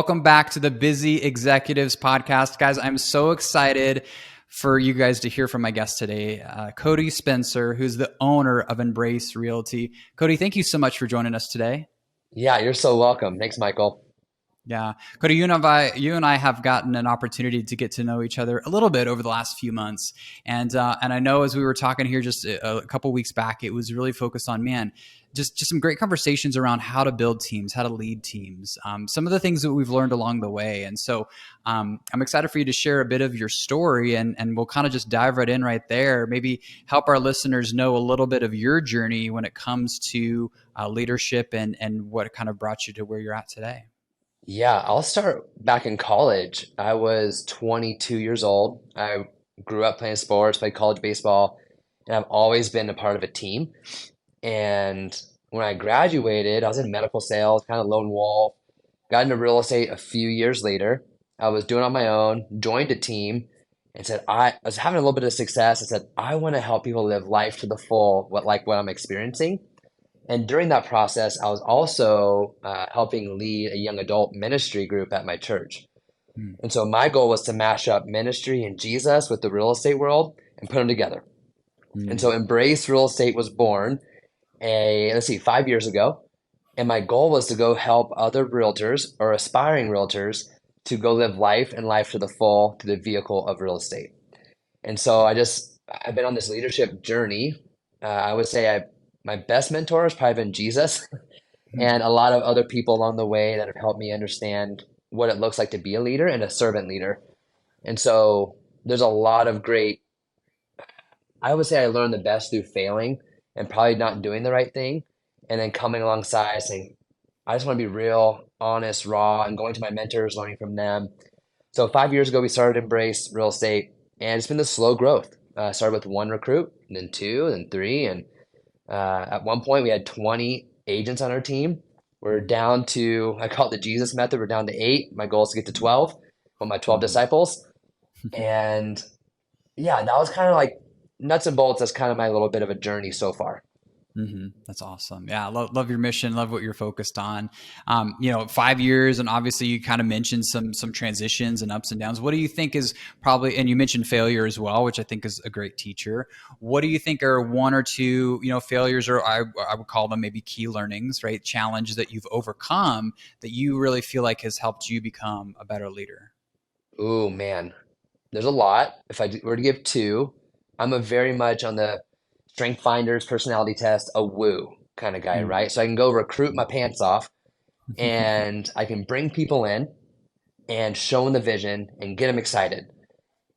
welcome back to the Busy Executives podcast. Guys, I'm so excited for you guys to hear from my guest today, Cody Spencer, who's the owner of Embrace Realty. Cody, thank you so much for joining us today. Yeah, you're so welcome. Thanks, Michael. Yeah. Cody, you and I have gotten an opportunity to get to know each other a little bit over the last few months. And I know as we were talking here just a couple weeks back, it was really focused on, just some great conversations around how to build teams, how to lead teams, some of the things that we've learned along the way. And so I'm excited for you to share a bit of your story, and we'll kind of just dive right in right there, maybe help our listeners know a little bit of your journey when it comes to leadership and what kind of brought you to where you're at today. Yeah, I'll start back in college. I was 22 years old. I grew up playing sports, played college baseball, and I've always been a part of a team. And when I graduated, I was in medical sales, kind of lone wolf, got into real estate a few years later. I was doing it on my own, joined a team, and said I was having a little bit of success. I said, I want to help people live life to the full, what I'm experiencing. And during that process, I was also helping lead a young adult ministry group at my church. Mm. And so my goal was to mash up ministry and Jesus with the real estate world and put them together. And Mm. so Embrace Real Estate was born 5 years ago. And my goal was to go help other realtors or aspiring realtors to go live life and life to the full through the vehicle of real estate. And so I've been on this leadership journey. I would say my best mentor has probably been Jesus and a lot of other people along the way that have helped me understand what it looks like to be a leader and a servant leader. And so there's a lot of I would say I learned the best through failing and probably not doing the right thing, and then coming alongside saying, I just want to be real, honest, raw, and going to my mentors, learning from them. So 5 years ago, we started Embrace Real Estate, and it's been this slow growth. Started with one recruit, and then two, and then three, and at one point, we had 20 agents on our team. We're down to, I call it the Jesus method. We're down to 8. My goal is to get to 12 with my 12 Mhm. disciples. And yeah, that was kind of like nuts and bolts. That's kind of my little bit of a journey so far. That's awesome. Yeah, love your mission. Love what you're focused on. 5 years, and obviously you kind of mentioned some transitions and ups and downs. What do you think is probably, and you mentioned failure as well, which I think is a great teacher. What do you think are one or two, failures, or I would call them maybe key learnings, right? Challenges that you've overcome that you really feel like has helped you become a better leader. Ooh, man, there's a lot. If were to give two, I'm a very much on the Strength Finders personality test, a woo kind of guy, Mm. right? So I can go recruit my pants off and I can bring people in and show them the vision and get them excited.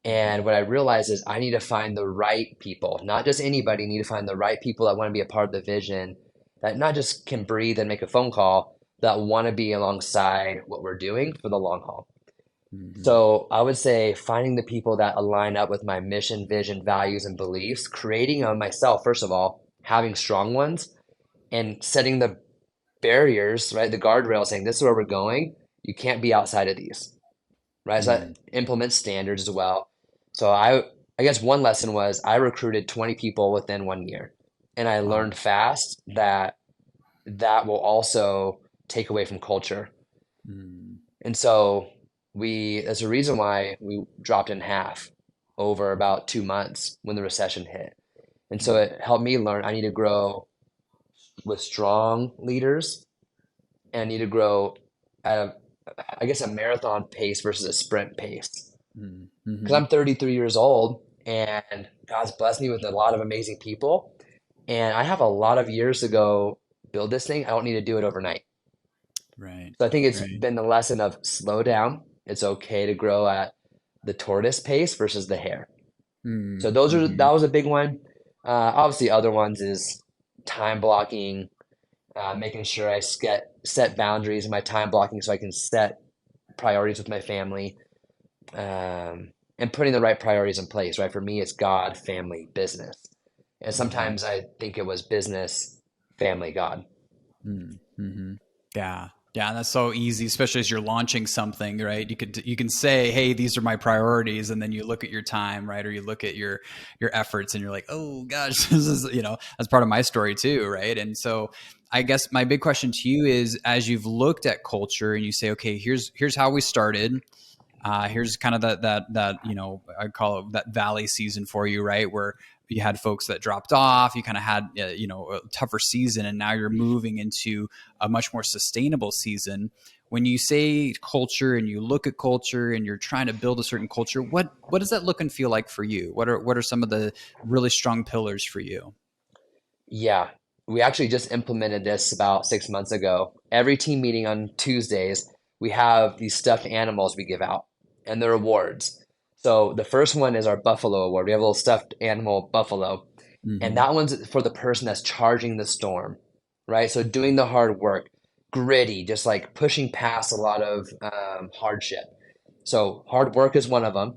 And what I realized is I need to find the right people, not just anybody. Need to find the right people that want to be a part of the vision, that not just can breathe and make a phone call, that want to be alongside what we're doing for the long haul. Mhm. So I would say finding the people that align up with my mission, vision, values, and beliefs, creating on myself, first of all, having strong ones, and setting the barriers, right? The guardrails saying, this is where we're going. You can't be outside of these, right? So Mm. that implements standards as well. So I guess one lesson was I recruited 20 people within 1 year, and I Wow. learned fast that that will also take away from culture. Mm. And so there's a reason why we dropped in half over about 2 months when the recession hit. And so Mm. it helped me learn I need to grow with strong leaders, and I need to grow at I guess, a marathon pace versus a sprint pace. Mm. Because Mhm. I'm 33 years old and God's blessed me with a lot of amazing people. And I have a lot of years to go build this thing. I don't need to do it overnight. Right. So I think it's Right. been the lesson of slow down. It's okay to grow at the tortoise pace versus the hare. So Mm. that Mhm. was a big one. Obviously, other ones is time blocking, making sure I set boundaries in my time blocking so I can set priorities with my family, and putting the right priorities in place. Right, for me, it's God, family, business, and Mhm. sometimes I think it was business, family, God. Mm. Mhm. Yeah. Yeah, that's so easy, especially as you're launching something, right? You can say, "Hey, these are my priorities," and then you look at your time, right, or you look at your efforts, and you're like, "Oh gosh, this is that's part of my story too, right?" And so, I guess my big question to you is, as you've looked at culture and you say, "Okay, here's how we started. Here's kind of that I call it that valley season for you, right, where you had folks that dropped off, you kind of had a tougher season, and now you're moving into a much more sustainable season. When you say culture and you look at culture and you're trying to build a certain culture, what does that look and feel like for you? What are some of the really strong pillars for you? Yeah, we actually just implemented this about 6 months ago. Every team meeting on Tuesdays, we have these stuffed animals we give out, and they're awards. So the first one is our buffalo award. We have a little stuffed animal buffalo, and Mm-hmm. that one's for the person that's charging the storm, right? So doing the hard work, gritty, just like pushing past a lot of hardship. So hard work is one of them.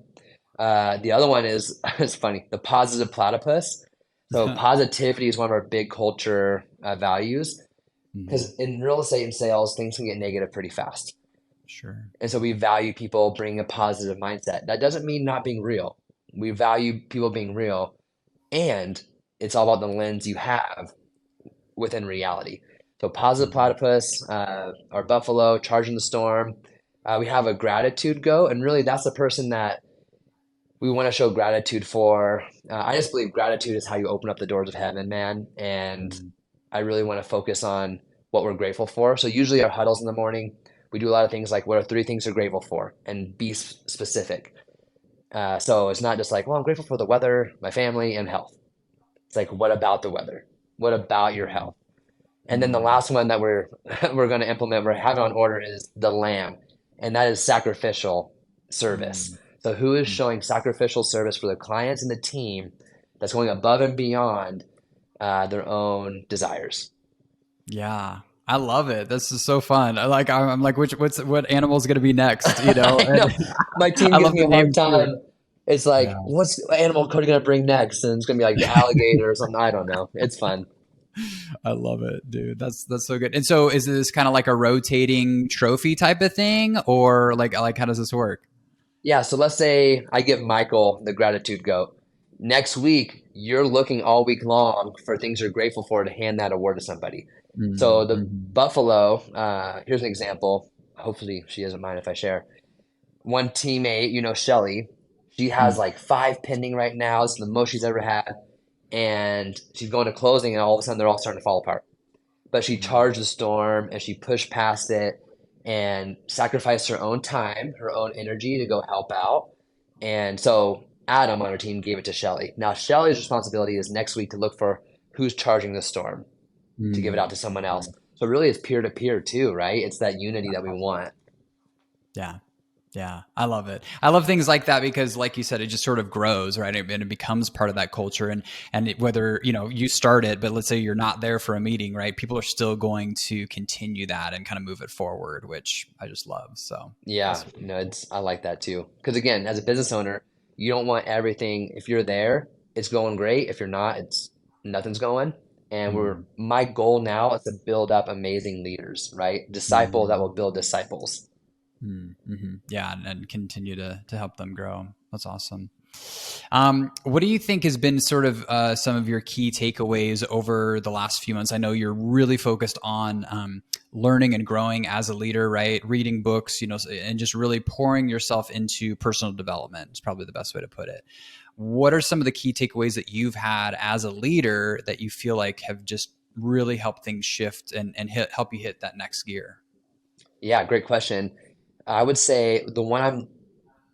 The other one is it's funny, the positive platypus. So positivity is one of our big culture values Mm-hmm. because in real estate and sales, things can get negative pretty fast. Sure. And so we value people bringing a positive mindset. That doesn't mean not being real. We value people being real, and it's all about the lens you have within reality. So positive Mm-hmm. platypus, our buffalo, charging the storm. We have a gratitude go, and really that's the person that we want to show gratitude for. I just believe gratitude is how you open up the doors of heaven, man. And I really want to focus on what we're grateful for. So usually our huddles in the morning, we do a lot of things like what are three things you're grateful for, and be specific. So it's not just like, well, I'm grateful for the weather, my family, and health. It's like, what about the weather? What about your health? And then the Mm-hmm. last one that we're we're going to implement, we're having on order is the lamb, and that is sacrificial service. So who is showing sacrificial service for the clients and the team that's going above and beyond their own desires? Yeah. I love it. This is so fun. I'm like, what animal is going to be next? I And know my team I gives love me the a hard names too. time. It's Yeah. like, what's animal Cody gonna bring next? And it's gonna be like the alligator or something. I don't know. It's fun. I love it, dude. That's so good. And so is this kind of like a rotating trophy type of thing, or like how does this work? Yeah, so let's say I give Michael the gratitude goat. Next week, you're looking all week long for things you're grateful for to hand that award to somebody. So the Mm-hmm. Buffalo, here's an example. Hopefully she doesn't mind if I share. One teammate, Shelly, she has like five pending right now. It's the most she's ever had. And she's going to closing, and all of a sudden they're all starting to fall apart. But she charged the storm and she pushed past it and sacrificed her own time, her own energy to go help out. And so Adam on her team gave it to Shelly. Now Shelly's responsibility is next week to look for who's charging the storm to give it out to someone else. So really it's peer to peer too, right? It's that unity that we want. Yeah. Yeah, I love it. I love things like that because, like you said, it just sort of grows, right? And it becomes part of that culture. Whether you start it, but let's say you're not there for a meeting, right? People are still going to continue that and kind of move it forward, which I just love. So Yeah, that's it's I like that too. Because again, as a business owner, you don't want everything. If you're there, it's going great. If you're not, it's nothing's going. And we're mm, my goal now is to build up amazing leaders, right? Disciples that will mm, build disciples. yeah, and continue to help them grow. That's awesome. What do you think has been sort of some of your key takeaways over the last few months? I know you're really focused on learning and growing as a leader, right? Reading books, and just really pouring yourself into personal development is probably the best way to put it. What are some of the key takeaways that you've had as a leader that you feel like have just really helped things shift and help you hit that next gear? Yeah, great question. I would say the one I'm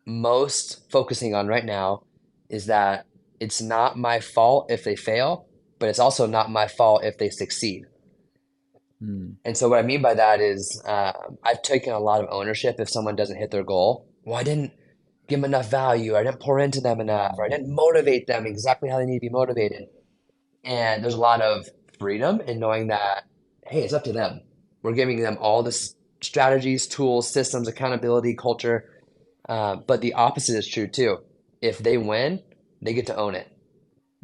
most focusing on right now is that it's not my fault if they fail, but it's also not my fault if they succeed. Mm, And so what I mean by that is I've taken a lot of ownership if someone doesn't hit their goal. Well, I didn't give them enough value, or I didn't pour into them enough, or I didn't motivate them exactly how they need to be motivated. And there's a lot of freedom in knowing that, hey, it's up to them. We're giving them all this strategies, tools, systems, accountability, culture. But the opposite is true too. If they win, they get to own it,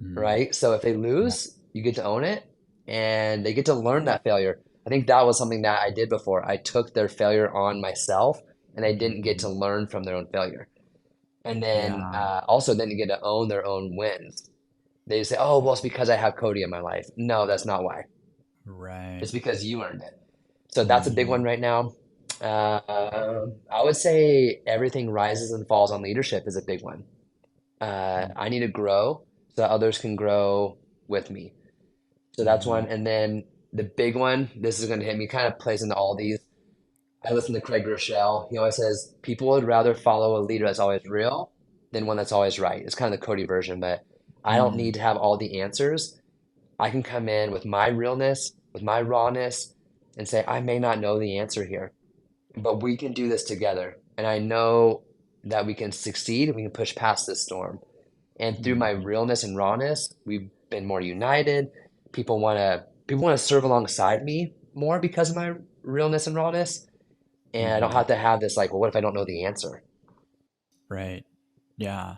mm, right? So if they yeah. lose, you get to own it and they get to learn that failure. I think that was something that I did before. I took their failure on myself and I didn't get to Mhm. learn from their own failure. And then Yeah. also didn't get to own their own wins. They say, oh, well, it's because I have Cody in my life. No, that's not why. Right. It's because you earned it. So that's a big one Mhm. right now. I would say everything rises and falls on leadership is a big one. I need to grow so that others can grow with me. So that's Mhm. one. And then the big one, this is going to hit me, kind of plays into all these. I listen to Craig Rochelle. He always says people would rather follow a leader that's always real than one that's always right. It's kind of the Cody version, but I don't need Mm. to have all the answers. I can come in with my realness, with my rawness, and say, I may not know the answer here, but we can do this together. And I know that we can succeed and we can push past this storm. And through my Mhm. realness and rawness, we've been more united. People want to serve alongside me more because of my realness and rawness. And I don't Mhm. have to have this like, well, what if I don't know the answer? Right. Yeah.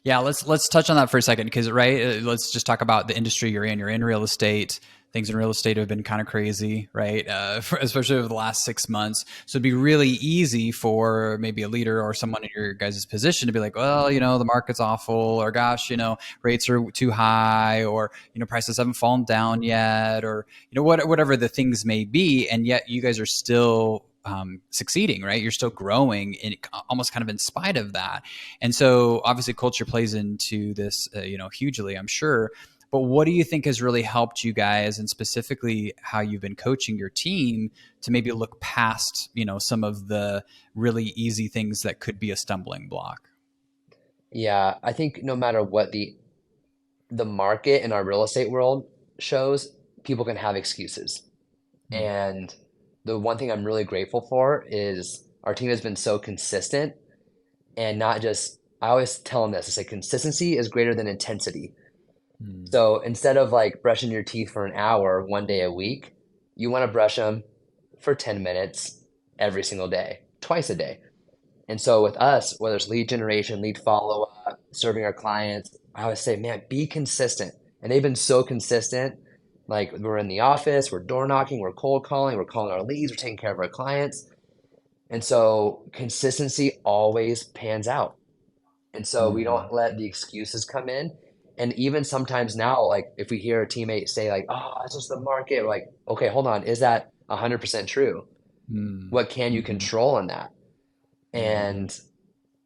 Yeah, let's touch on that for a second because let's just talk about the industry you're in. You're in real estate. Things in real estate have been kind of crazy, right? Especially over the last 6 months. So it'd be really easy for maybe a leader or someone in your guys' position to be like, well, the market's awful, or gosh, rates are too high, or prices haven't fallen down yet, or whatever the things may be, and yet you guys are still succeeding, right? You're still growing, almost kind of in spite of that. And so obviously culture plays into this, hugely, I'm sure. But what do you think has really helped you guys, and specifically how you've been coaching your team to maybe look past, some of the really easy things that could be a stumbling block? Yeah, I think no matter what the market in our real estate world shows, people can have excuses. Mm. And the one thing I'm really grateful for is our team has been so consistent and not just, I always tell them this, I say consistency is greater than intensity. Mm. So instead of like brushing your teeth for an hour, 1 day a week, you want to brush them for 10 minutes every single day, twice a day. And so with us, whether it's lead generation, lead follow up, serving our clients, I always say, man, be consistent. And they've been so consistent. Like we're in the office, we're door knocking, we're cold calling, we're calling our leads, we're taking care of our clients. And so consistency always pans out. And so we Mm. don't let the excuses come in. And even sometimes now, like if we hear a teammate say like, "Oh, it's just the market," we're like, "Okay, hold on, is that 100% true? Mm. What can you Mm-hmm. control in that?" Mm-hmm. And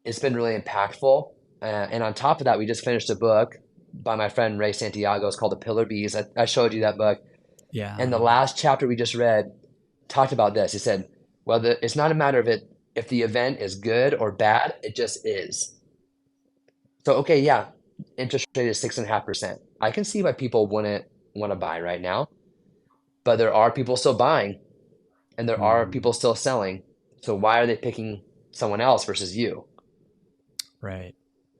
it's been really impactful. And on top of that, we just finished a book by my friend Ray Santiago. It's called The Pillar Bees. I showed you that book. And the Yeah. last chapter we just read talked about this. He said, "Well, it's not a matter of it if the event is good or bad, it just is." So, okay, yeah, interest rate is 6.5%. I can see why people wouldn't want to buy right now, but there are people still buying and there are Mm-hmm. people still selling. So why are they picking someone else versus you? Right.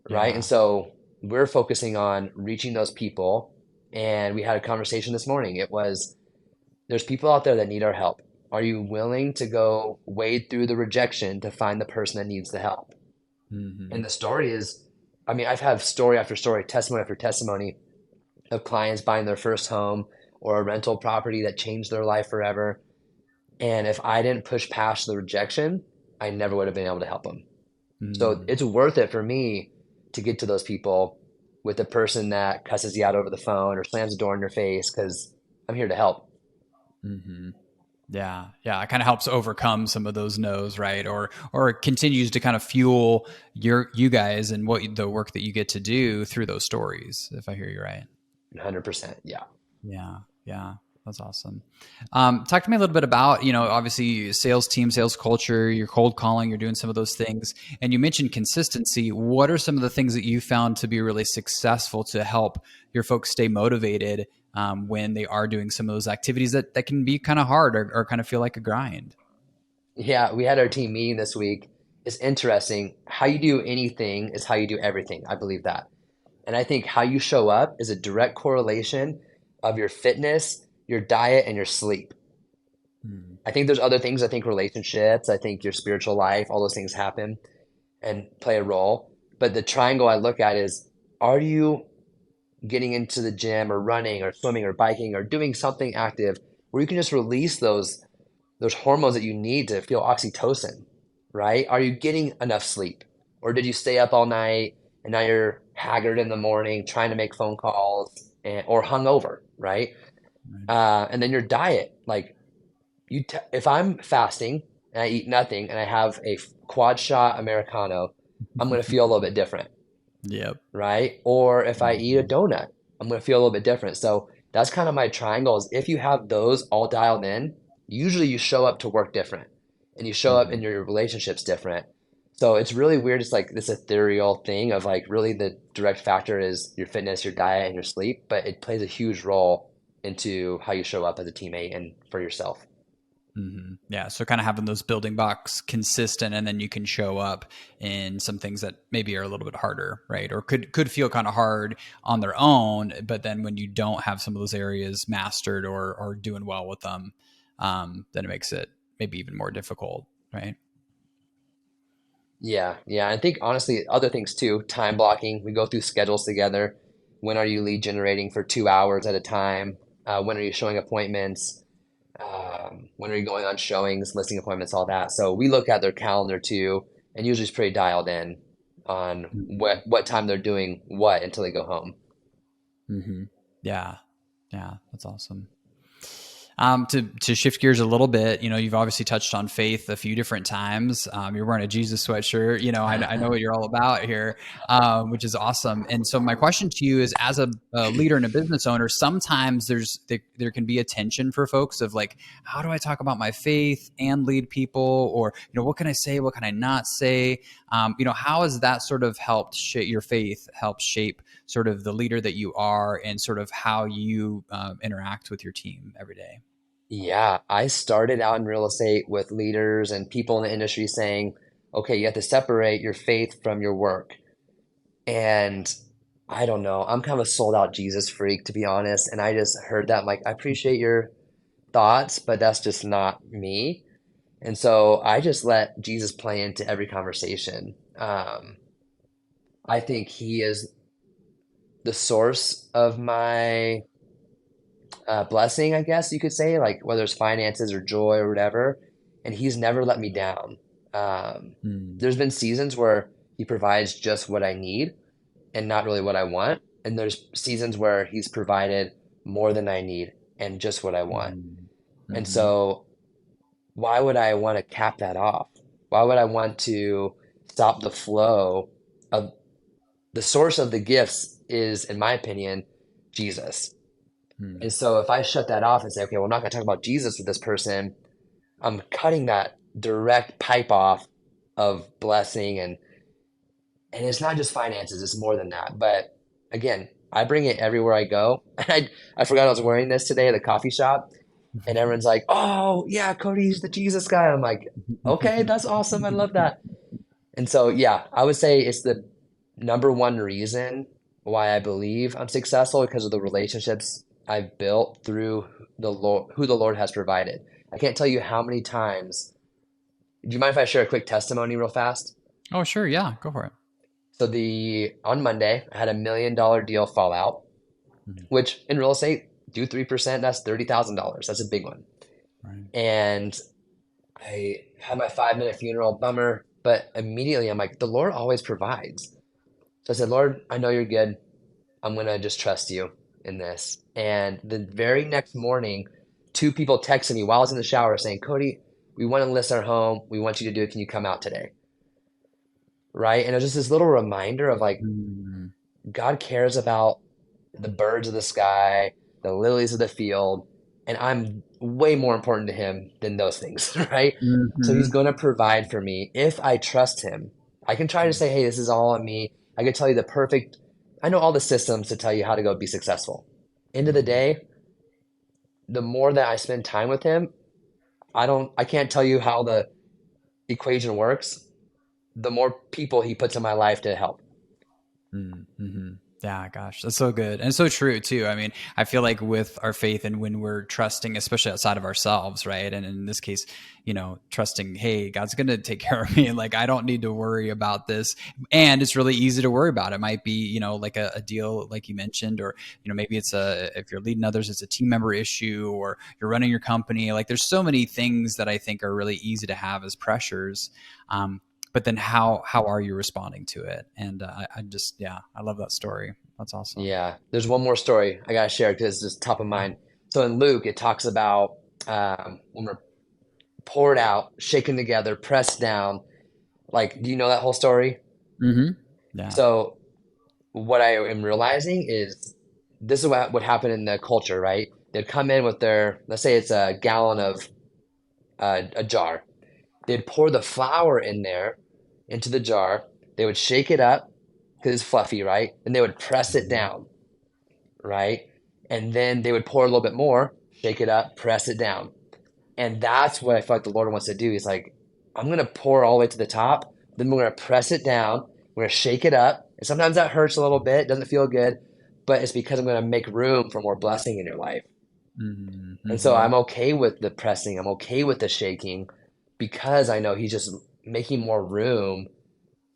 Right? And Yeah. so we're focusing on reaching those people. And we had a conversation this morning. It was there's people out there that need our help. Are you willing to go wade through the rejection to find the person that needs the help? Mm-hmm. And the story is, I mean, I've had story after story, testimony after testimony of clients buying their first home or a rental property that changed their life forever. And if I didn't push past the rejection, I never would have been able to help them. So Mm. it's worth it for me to get to those people with the person that cusses you out over the phone or slams the door in your face because I'm here to help. Mm-hmm. Yeah, yeah, it kind of helps overcome some of those no's, right? Or it continues to kind of fuel you guys and the work that you get to do through those stories. If I hear you right. 100%. Yeah. Yeah, yeah, that's awesome. Talk to me a little bit about obviously sales team, sales culture. You're cold calling. You're doing some of those things, and you mentioned consistency. What are some of the things that you found to be really successful to help your folks stay motivated when they are doing some of those activities that can be kind of hard or kind of feel like a grind? Yeah. We had our team meeting this week. It's interesting. How you do anything is how you do everything. I believe that. And I think how you show up is a direct correlation of your fitness, your diet, and your sleep. Hmm. I think there's other things. I think relationships, I think your spiritual life, all those things happen and play a role. But the triangle I look at is are you getting into the gym or running or swimming or biking or doing something active where you can just release those hormones that you need to feel oxytocin, right? Are you getting enough sleep? Or did you stay up all night and now you're haggard in the morning trying to make phone calls or hungover, right? Right. And then your diet, like if I'm fasting and I eat nothing and I have a quad shot Americano, I'm going to feel a little bit different, Yep. right? Or if I eat a Mhm. donut, I'm going to feel a little bit different. So that's kind of my triangle is if you have those all dialed in, usually you show up to work different and you show up in Mhm. your relationships different. So it's really weird. It's like this ethereal thing of like really the direct factor is your fitness, your diet, and your sleep, but it plays a huge role into how you show up as a teammate and for yourself. Yeah. So kind of having those building blocks consistent, and then you can show up in some things that maybe are a little bit harder, right? Or could feel kind of hard on their own, but then when you don't have some of those areas mastered or doing well with them, then it makes it maybe even more difficult, right? Yeah, yeah. I think honestly, other things too, time blocking. We go through schedules together. When are you lead generating for 2 hours at a time? When are you showing appointments? When are you going on showings, listing appointments, all that. So we look at their calendar too, and usually it's pretty dialed in on Mhm. what time they're doing what until they go home. Mhm. Yeah. Yeah. That's awesome. To shift gears a little bit, you've obviously touched on faith a few different times. You're wearing a Jesus sweatshirt. I know what you're all about here, which is awesome. And so my question to you is, as a leader and a business owner, sometimes there can be a tension for folks of like, how do I talk about my faith and lead people, or what can I say, what can I not say? How has that sort of helped shape your faith, helped shape sort of the leader that you are, and sort of how you interact with your team every day? Yeah, I started out in real estate with leaders and people in the industry saying, okay, you have to separate your faith from your work. And I don't know, I'm kind of a sold out Jesus freak, to be honest. And I just heard that, I'm like, I appreciate your thoughts, but that's just not me. And so I just let Jesus play into every conversation. I think he is the source of my blessing, I guess you could say, like whether it's finances or joy or whatever. And he's never let me down. Um, Mm, there's been seasons where he provides just what I need and not really what I want. And there's seasons where he's provided more than I need and just what I want. mhm, And mhm, so, why would I want to cap that off? Why would I want to stop the flow of the source of the gifts is, in my opinion, Jesus. mm, And so, if I shut that off and say, okay, well, I'm not going to talk about Jesus with this person, I'm cutting that direct pipe off of blessing and it's not just finances, it's more than that. But again, I bring it everywhere I go. I forgot I was wearing this today at the coffee shop, and everyone's like, "Oh yeah, Cody's the Jesus guy." I'm like, "Okay, that's awesome. I love that." And so yeah, I would say it's the number one reason why I believe I'm successful because of the relationships I've built through the Lord, who the Lord has provided. I can't tell you how many times. Do you mind if I share a quick testimony real fast? Oh, sure. Yeah, go for it. So the on Monday, I had $1 million deal fall out, Mhm. which in real estate, do 3%, that's $30,000. That's a big one. Right. And I had my 5 minute funeral, bummer, but immediately I'm like, the Lord always provides. So I said, Lord, I know you're good. I'm gonna just trust you in this. And the very next morning, two people texted me while I was in the shower saying, Cody, we want to list our home. We want you to do it. Can you come out today? Right. And it was just this little reminder of like, Mm, God cares about the birds of the sky, the lilies of the field, and I'm way more important to him than those things, right? So he's mhm, going to provide for me if I trust him. I can try to say, hey, this is all on me. I can tell you I know all the systems to tell you how to go be successful. End of the mhm, day, the more that I spend time with him, I can't tell you how the equation works. The more people he puts in my life to help. mhm. Yeah, gosh, that's so good and so true too. I mean, I feel like with our faith and when we're trusting, especially outside of ourselves, right? And in this case, trusting, hey, God's going to take care of me. Like I don't need to worry about this, and it's really easy to worry about. It might be, like a deal like you mentioned, or maybe it's if you're leading others, it's a team member issue, or you're running your company. Like there's so many things that I think are really easy to have as pressures. But then how are you responding to it? And I just, yeah, I love that story. That's awesome. Yeah, there's one more story I gotta share because it's just top of mind. So in Luke, it talks about when we're poured out, shaken together, pressed down. Like, do you know that whole story? Mm-hmm. Yeah. So what I am realizing is this is what would happen in the culture, right? They'd come in with their, let's say it's a gallon of a jar. They'd pour the flour in there into the jar. They would shake it up because it's fluffy, right? And they would press it Mhm. down, right? And then they would pour a little bit more, shake it up, press it down. And that's what I feel like the Lord wants to do. He's like, I'm going to pour all the way to the top. Then we're going to press it down. We're going to shake it up. And sometimes that hurts a little bit, doesn't feel good, but it's because I'm going to make room for more blessing in your life. Mhm. And so I'm Mhm. okay with the pressing. I'm okay with the shaking because I know He's just making more room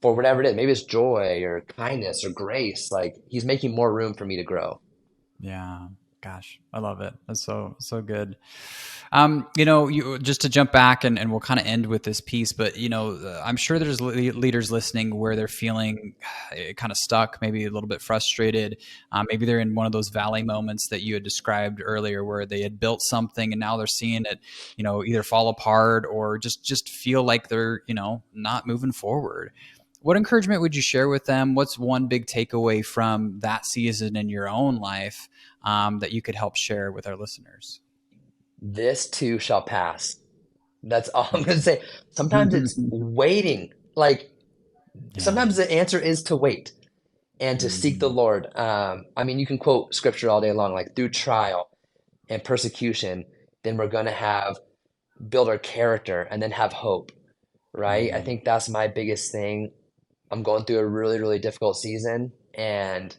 for whatever it is. Maybe it's joy or kindness or grace. Like He's making more room for me to grow. Yeah. Gosh, I love it. That's so good. You just to jump back and we'll kind of end with this piece, but I'm sure there's leaders listening where they're feeling kind of stuck, maybe a little bit frustrated. Maybe they're in one of those valley moments that you had described earlier, where they had built something and now they're seeing it, either fall apart or just feel like they're not moving forward. What encouragement would you share with them? What's one big takeaway from that season in your own life that you could help share with our listeners? This too shall pass. That's all I'm going to say. Sometimes it's waiting. Like Yeah. sometimes the answer is to wait and to seek the Mhm. Lord. I mean, you can quote scripture all day long, like through trial and persecution, then we're going to have build our character and then have hope, right? I Mhm. think that's my biggest thing. I'm going through a really, really difficult season, and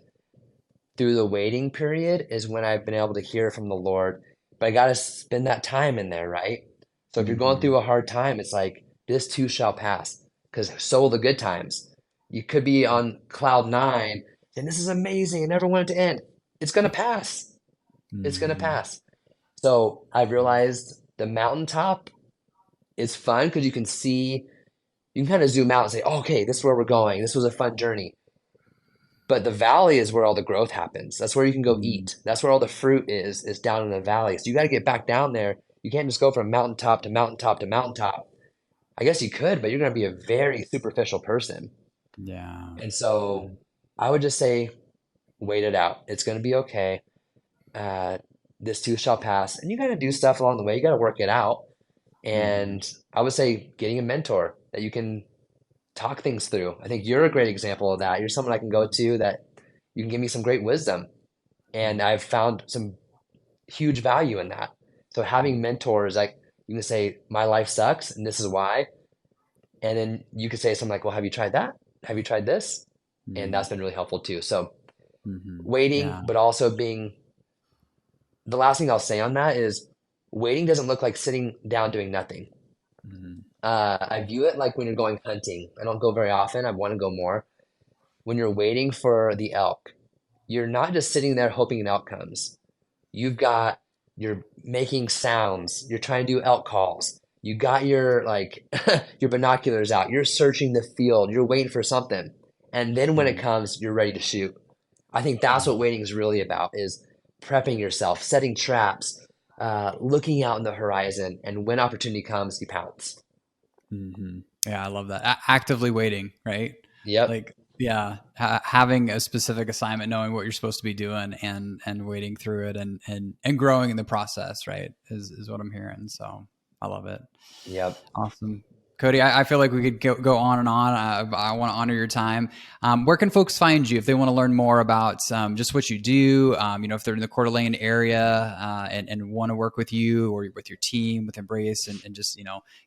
through the waiting period is when I've been able to hear from the Lord. But I got to spend that time in there, right? So if you're going Mhm. through a hard time, it's like this too shall pass, because so will the good times. You could be on cloud nine and this is amazing and never want it to end. It's going to pass. It's going to Mhm. pass. So I've realized the mountaintop is fun because you can kind of zoom out and say, oh, okay, this is where we're going. This was a fun journey. But the valley is where all the growth happens. That's where you can go Mhm. eat. That's where all the fruit is down in the valley. So you got to get back down there. You can't just go from mountaintop to mountaintop to mountaintop. I guess you could, but you're going to be a very superficial person. Yeah. And so I would just say, wait it out. It's going to be okay. Uh, this too shall pass. And you got to do stuff along the way. You got to work it out. Mhm. And I would say getting a mentor that you can talk things through. I think you're a great example of that. You're someone I can go to that you can give me some great wisdom. And I've found some huge value in that. So having mentors, like you can say, my life sucks and this is why. And then you could say something like, well, have you tried that? Have you tried this? And Mhm. that's been really helpful too. So Mhm. waiting, Yeah. but also being the last thing I'll say on that is waiting doesn't look like sitting down doing nothing. Mhm. I view it like when you're going hunting. I don't go very often. I want to go more. When you're waiting for the elk, you're not just sitting there hoping an elk comes. You're making sounds. You're trying to do elk calls. You got your like your binoculars out. You're searching the field. You're waiting for something. And then when it Mhm. comes, you're ready to shoot. I think that's what Mhm. waiting is really about is prepping yourself, setting traps, looking out in the horizon, and when opportunity comes, you pounce. Mhm. Yeah, I love that. Actively waiting, right? Yep. Like, yeah, having a specific assignment, knowing what you're supposed to be doing, and waiting through it, and growing in the process, right? Is what I'm hearing. So I love it. Yep. Awesome. Cody, I feel like we could go on and on. I want to honor your time. Where can folks find you if they want to learn more about just what you do? If they're in the Coeur d'Alene area and want to work with you or with your team, with Embrace, and just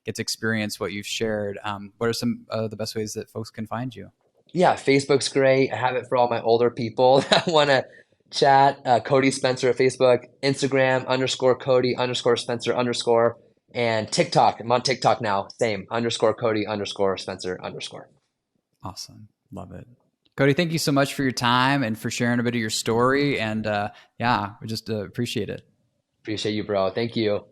get to experience what you've shared. What are some of the best ways that folks can find you? Yeah, Facebook's great. I have it for all my older people that want to chat. Cody Spencer at Facebook, Instagram underscore Cody underscore Spencer underscore, and TikTok. I'm on TikTok now. Same underscore Cody underscore Spencer underscore. Awesome. Love it. Cody, thank you so much for your time and for sharing a bit of your story. And yeah, we just appreciate it. Appreciate you, bro. Thank you.